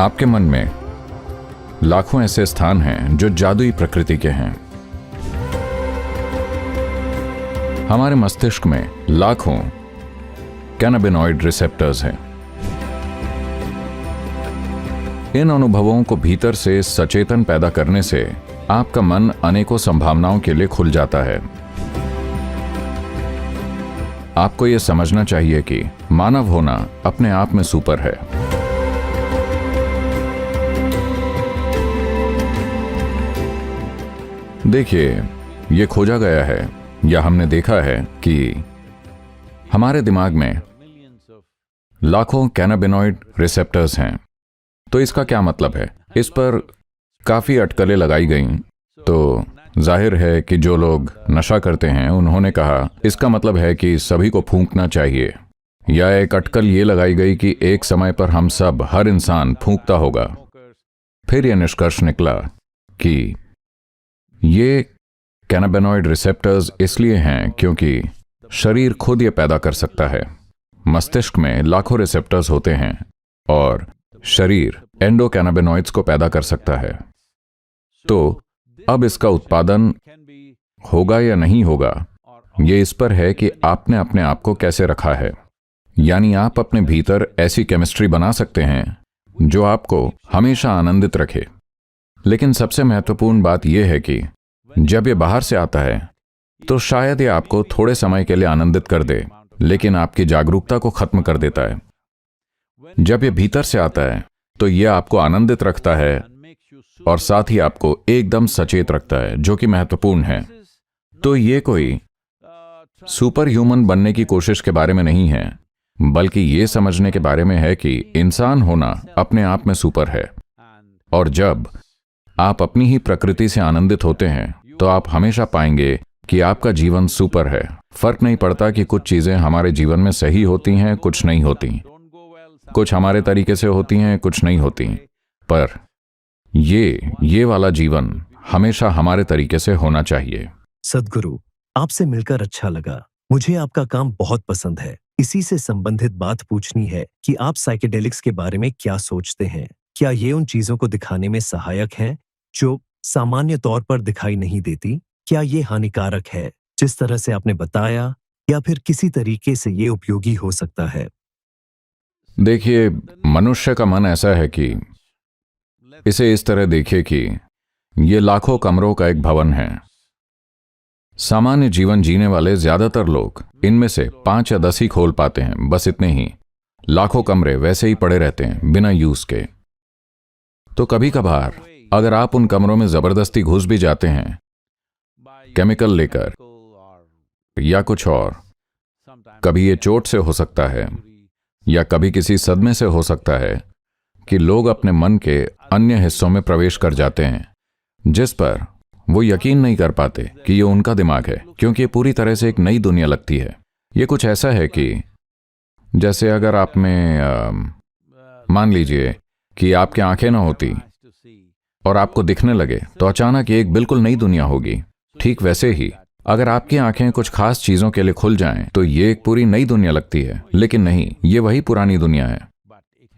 आपके मन में लाखों ऐसे स्थान हैं जो जादुई प्रकृति के हैं। हमारे मस्तिष्क में लाखों कैनाबिनॉइड रिसेप्टर्स हैं। इन अनुभवों को भीतर से सचेतन पैदा करने से आपका मन अनेकों संभावनाओं के लिए खुल जाता है। आपको यह समझना चाहिए कि मानव होना अपने आप में सुपर है। देखिए, यह खोजा गया है या हमने देखा है कि हमारे दिमाग में लाखों कैनाबिनॉइड रिसेप्टर्स हैं। तो इसका क्या मतलब है? इस पर काफी अटकलें लगाई गईं। तो जाहिर है कि जो लोग नशा करते हैं उन्होंने कहा इसका मतलब है कि सभी को फूंकना चाहिए, या एक अटकल ये लगाई गई कि एक समय पर हम सब, हर इंसान फूंकता होगा। फिर यह निष्कर्ष निकला कि ये कैनाबिनॉइड रिसेप्टर्स इसलिए हैं क्योंकि शरीर खुद ये पैदा कर सकता है। मस्तिष्क में लाखों रिसेप्टर्स होते हैं और शरीर एंडोकैनाबिनॉइड्स को पैदा कर सकता है। तो अब इसका उत्पादन होगा या नहीं होगा, ये इस पर है कि आपने अपने आप को कैसे रखा है। यानी आप अपने भीतर ऐसी केमिस्ट्री बना सकते हैं जो आपको हमेशा आनंदित रखे। लेकिन सबसे महत्वपूर्ण बात यह है कि जब ये बाहर से आता है तो शायद ये आपको थोड़े समय के लिए आनंदित कर दे, लेकिन आपकी जागरूकता को खत्म कर देता है। जब ये भीतर से आता है तो ये आपको आनंदित रखता है और साथ ही आपको एकदम सचेत रखता है, जो कि महत्वपूर्ण है। तो ये कोई सुपर ह्यूमन बनने की कोशिश के बारे में नहीं है, बल्कि ये समझने के बारे में है कि इंसान होना अपने आप में सुपर है। और जब आप अपनी ही प्रकृति से आनंदित होते हैं तो आप हमेशा पाएंगे कि आपका जीवन सुपर है। फर्क नहीं पड़ता कि कुछ चीजें हमारे जीवन में सही होती हैं, कुछ नहीं होती, कुछ हमारे तरीके से होती हैं, कुछ नहीं होती, पर ये वाला जीवन हमेशा हमारे तरीके से होना चाहिए। सद्गुरु, आपसे मिलकर अच्छा लगा। मुझे आपका काम बहुत पसंद है। इसी से संबंधित बात पूछनी है कि आप साइकेडेलिक्स के बारे में क्या सोचते हैं? क्या ये उन चीजों को दिखाने में सहायक है जो सामान्य तौर पर दिखाई नहीं देती? क्या ये हानिकारक है जिस तरह से आपने बताया, या फिर किसी तरीके से ये उपयोगी हो सकता है? देखिए, मनुष्य का मन ऐसा है कि इसे इस तरह देखिए कि ये लाखों कमरों का एक भवन है। सामान्य जीवन जीने वाले ज्यादातर लोग इनमें से 5 या 10 ही खोल पाते हैं, बस इतने ही। लाखों कमरे वैसे ही पड़े रहते हैं बिना यूज के। तो कभी कभार अगर आप उन कमरों में जबरदस्ती घुस भी जाते हैं, केमिकल लेकर या कुछ और, कभी ये चोट से हो सकता है या कभी किसी सदमे से हो सकता है कि लोग अपने मन के अन्य हिस्सों में प्रवेश कर जाते हैं, जिस पर वो यकीन नहीं कर पाते कि ये उनका दिमाग है, क्योंकि ये पूरी तरह से एक नई दुनिया लगती है। ये कुछ ऐसा है कि जैसे अगर आप में मान लीजिए कि आपकी आंखें ना होती और आपको दिखने लगे तो अचानक एक बिल्कुल नई दुनिया होगी। ठीक वैसे ही अगर आपकी आंखें कुछ खास चीजों के लिए खुल जाएं तो ये एक पूरी नई दुनिया लगती है, लेकिन नहीं, ये वही पुरानी दुनिया है,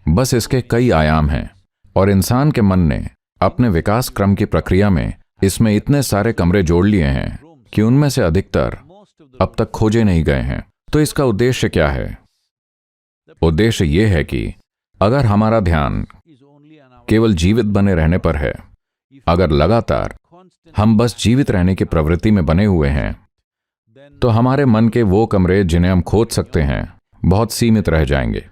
बस इसके कई आयाम हैं। और इंसान के मन ने अपने विकास क्रम की प्रक्रिया में इसमें इतने सारे कमरे जोड़ लिए हैं कि उनमें से अधिकतर अब तक खोजे नहीं गए हैं। तो इसका उद्देश्य क्या है? उद्देश्य यह है कि अगर हमारा ध्यान केवल जीवित बने रहने पर है, अगर लगातार हम बस जीवित रहने की प्रवृत्ति में बने हुए हैं, तो हमारे मन के वो कमरे जिन्हें हम खोज सकते हैं बहुत सीमित रह जाएंगे।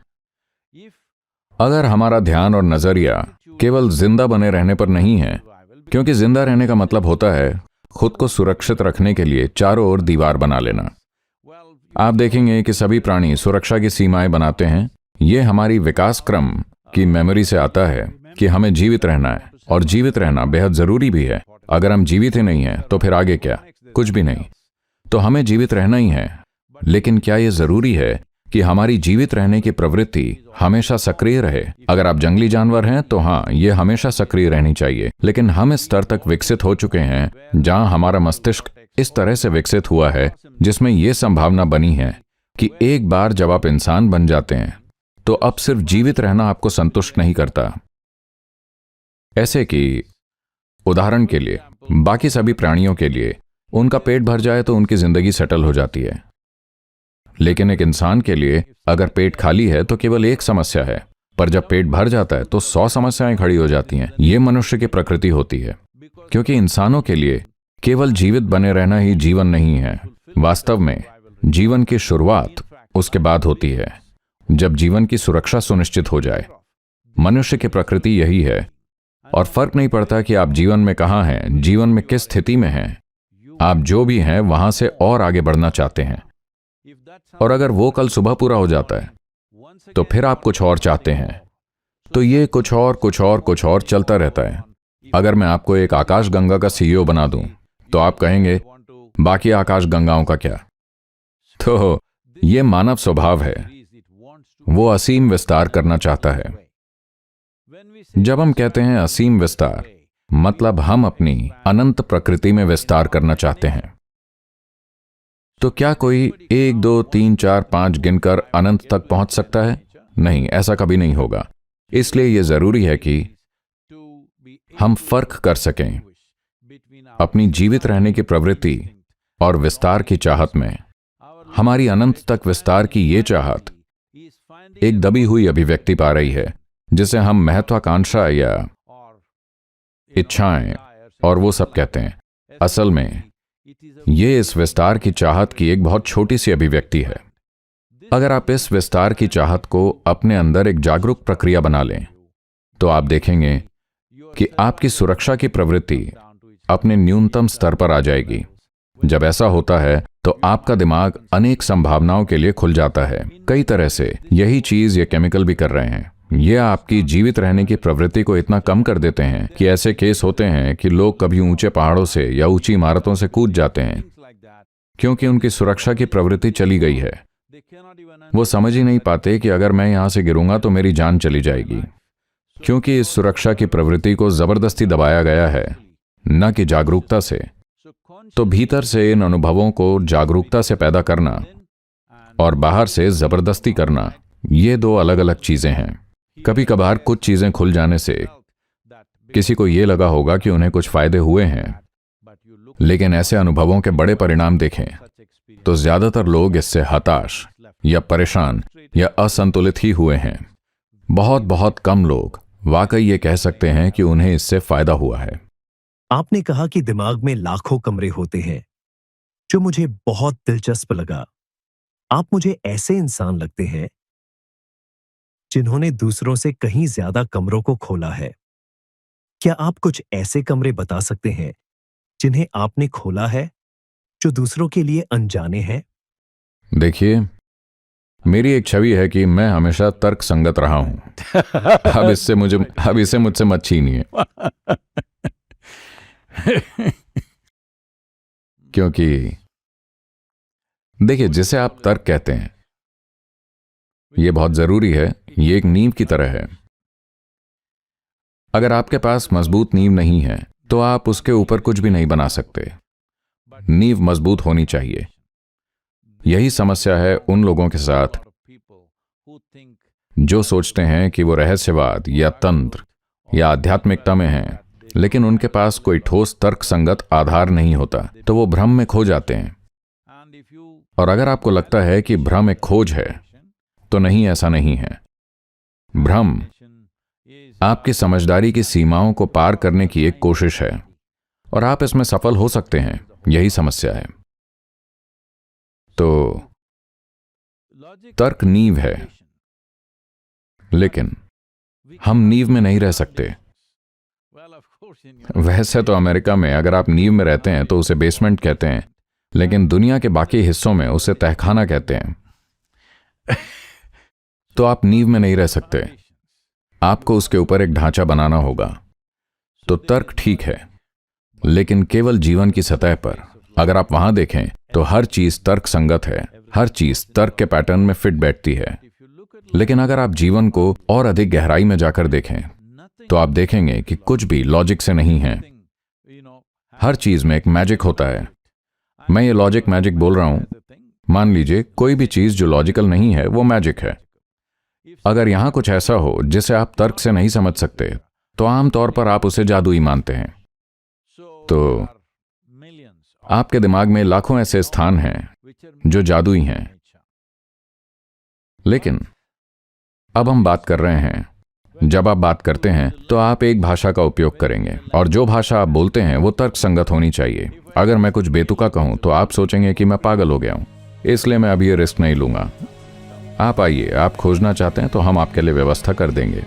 अगर हमारा ध्यान और नजरिया केवल जिंदा बने रहने पर नहीं है, क्योंकि जिंदा रहने का मतलब होता है खुद को सुरक्षित रखने के लिए चारों ओर दीवार बना लेना। आप देखेंगे कि सभी प्राणी सुरक्षा की सीमाएं बनाते हैं। यह हमारी विकास क्रम की मेमोरी से आता है कि हमें जीवित रहना है, और जीवित रहना बेहद जरूरी भी है। अगर हम जीवित ही नहीं हैं तो फिर आगे क्या? कुछ भी नहीं। तो हमें जीवित रहना ही है, लेकिन क्या यह जरूरी है कि हमारी जीवित रहने की प्रवृत्ति हमेशा सक्रिय रहे? अगर आप जंगली जानवर हैं तो हाँ, यह हमेशा सक्रिय रहनी चाहिए, लेकिन हम इस स्तर तक विकसित हो चुके हैं जहां हमारा मस्तिष्क इस तरह से विकसित हुआ है जिसमें यह संभावना बनी है कि एक बार जब आप इंसान बन जाते हैं तो अब सिर्फ जीवित रहना आपको संतुष्ट नहीं करता, ऐसे कि उदाहरण के लिए बाकी सभी प्राणियों के लिए उनका पेट भर जाए तो उनकी जिंदगी सेटल हो जाती है, लेकिन एक इंसान के लिए अगर पेट खाली है तो केवल एक समस्या है, पर जब पेट भर जाता है तो 100 समस्याएं खड़ी हो जाती हैं। ये मनुष्य की प्रकृति होती है, क्योंकि इंसानों के लिए केवल जीवित बने रहना ही जीवन नहीं है। वास्तव में जीवन की शुरुआत उसके बाद होती है, जब जीवन की सुरक्षा सुनिश्चित हो जाए। मनुष्य की प्रकृति यही है, और फर्क नहीं पड़ता कि आप जीवन में कहाँ हैं, जीवन में किस स्थिति में हैं, आप जो भी हैं वहां से और आगे बढ़ना चाहते हैं। और अगर वो कल सुबह पूरा हो जाता है तो फिर आप कुछ और चाहते हैं, तो ये कुछ और कुछ और कुछ और चलता रहता है। अगर मैं आपको एक आकाश गंगा का सीईओ बना दूं तो आप कहेंगे बाकी आकाश गंगाओं का क्या। तो ये मानव स्वभाव है, वो असीम विस्तार करना चाहता है। जब हम कहते हैं असीम विस्तार, मतलब हम अपनी अनंत प्रकृति में विस्तार करना चाहते हैं। तो क्या कोई 1 2 3 4 5 गिनकर अनंत तक पहुंच सकता है? नहीं, ऐसा कभी नहीं होगा। इसलिए यह जरूरी है कि हम फर्क कर सकें अपनी जीवित रहने की प्रवृत्ति और विस्तार की चाहत में। हमारी अनंत तक विस्तार की ये चाहत एक दबी हुई अभिव्यक्ति पा रही है, जिसे हम महत्वाकांक्षा या इच्छाएं और वो सब कहते हैं। असल में ये इस विस्तार की चाहत की एक बहुत छोटी सी अभिव्यक्ति है। अगर आप इस विस्तार की चाहत को अपने अंदर एक जागरूक प्रक्रिया बना लें तो आप देखेंगे कि आपकी सुरक्षा की प्रवृत्ति अपने न्यूनतम स्तर पर आ जाएगी। जब ऐसा होता है तो आपका दिमाग अनेक संभावनाओं के लिए खुल जाता है। कई तरह से यही चीज ये केमिकल भी कर रहे हैं। ये आपकी जीवित रहने की प्रवृत्ति को इतना कम कर देते हैं कि ऐसे केस होते हैं कि लोग कभी ऊंचे पहाड़ों से या ऊंची इमारतों से कूद जाते हैं, क्योंकि उनकी सुरक्षा की प्रवृत्ति चली गई है। वो समझ ही नहीं पाते कि अगर मैं यहां से गिरूंगा तो मेरी जान चली जाएगी, क्योंकि इस सुरक्षा की प्रवृत्ति को जबरदस्ती दबाया गया है, न कि जागरूकता से। तो भीतर से इन अनुभवों को जागरूकता से पैदा करना और बाहर से जबरदस्ती करना, ये दो अलग अलग चीजें हैं। कभी कभार कुछ चीजें खुल जाने से किसी को यह लगा होगा कि उन्हें कुछ फायदे हुए हैं, लेकिन ऐसे अनुभवों के बड़े परिणाम देखें तो ज्यादातर लोग इससे हताश या परेशान या असंतुलित ही हुए हैं। बहुत बहुत कम लोग वाकई ये कह सकते हैं कि उन्हें इससे फायदा हुआ है। आपने कहा कि दिमाग में लाखों कमरे होते हैं, जो मुझे बहुत दिलचस्प लगा। आप मुझे ऐसे इंसान लगते हैं जिन्होंने दूसरों से कहीं ज्यादा कमरों को खोला है। क्या आप कुछ ऐसे कमरे बता सकते हैं जिन्हें आपने खोला है, जो दूसरों के लिए अनजाने हैं? देखिए, मेरी एक छवि है कि मैं हमेशा तर्क संगत रहा हूं। अब इसे मुझसे मत छीनिए। क्योंकि देखिए, जिसे आप तर्क कहते हैं यह बहुत जरूरी है। यह एक नींव की तरह है। अगर आपके पास मजबूत नींव नहीं है तो आप उसके ऊपर कुछ भी नहीं बना सकते। नींव मजबूत होनी चाहिए। यही समस्या है उन लोगों के साथ जो सोचते हैं कि वो रहस्यवाद या तंत्र या आध्यात्मिकता में हैं, लेकिन उनके पास कोई ठोस तर्क संगत आधार नहीं होता, तो वो भ्रम में खो जाते हैं। और अगर आपको लगता है कि भ्रम एक खोज है, तो नहीं, ऐसा नहीं है। भ्रम आपकी समझदारी की सीमाओं को पार करने की एक कोशिश है, और आप इसमें सफल हो सकते हैं। यही समस्या है। तो तर्क नींव है, लेकिन हम नींव में नहीं रह सकते। वैसे तो अमेरिका में अगर आप नींव में रहते हैं तो उसे बेसमेंट कहते हैं, लेकिन दुनिया के बाकी हिस्सों में उसे तहखाना कहते हैं। तो आप नींव में नहीं रह सकते, आपको उसके ऊपर एक ढांचा बनाना होगा। तो तर्क ठीक है, लेकिन केवल जीवन की सतह पर। अगर आप वहां देखें तो हर चीज तर्क संगत है, हर चीज तर्क के पैटर्न में फिट बैठती है। लेकिन अगर आप जीवन को और अधिक गहराई में जाकर देखें तो आप देखेंगे कि कुछ भी लॉजिक से नहीं है। हर चीज में एक मैजिक होता है। मैं ये लॉजिक मैजिक बोल रहा हूं। मान लीजिए कोई भी चीज जो लॉजिकल नहीं है वो मैजिक है। अगर यहां कुछ ऐसा हो जिसे आप तर्क से नहीं समझ सकते, तो आमतौर पर आप उसे जादुई मानते हैं। तो आपके दिमाग में लाखों ऐसे स्थान हैं जो जादुई हैं। लेकिन अब हम बात कर रहे हैं, जब आप बात करते हैं तो आप एक भाषा का उपयोग करेंगे, और जो भाषा आप बोलते हैं वो तर्कसंगत होनी चाहिए। अगर मैं कुछ बेतुका कहूं तो आप सोचेंगे कि मैं पागल हो गया हूं, इसलिए मैं अभी ये रिस्क नहीं लूंगा। आप आइए, आप खोजना चाहते हैं तो हम आपके लिए व्यवस्था कर देंगे।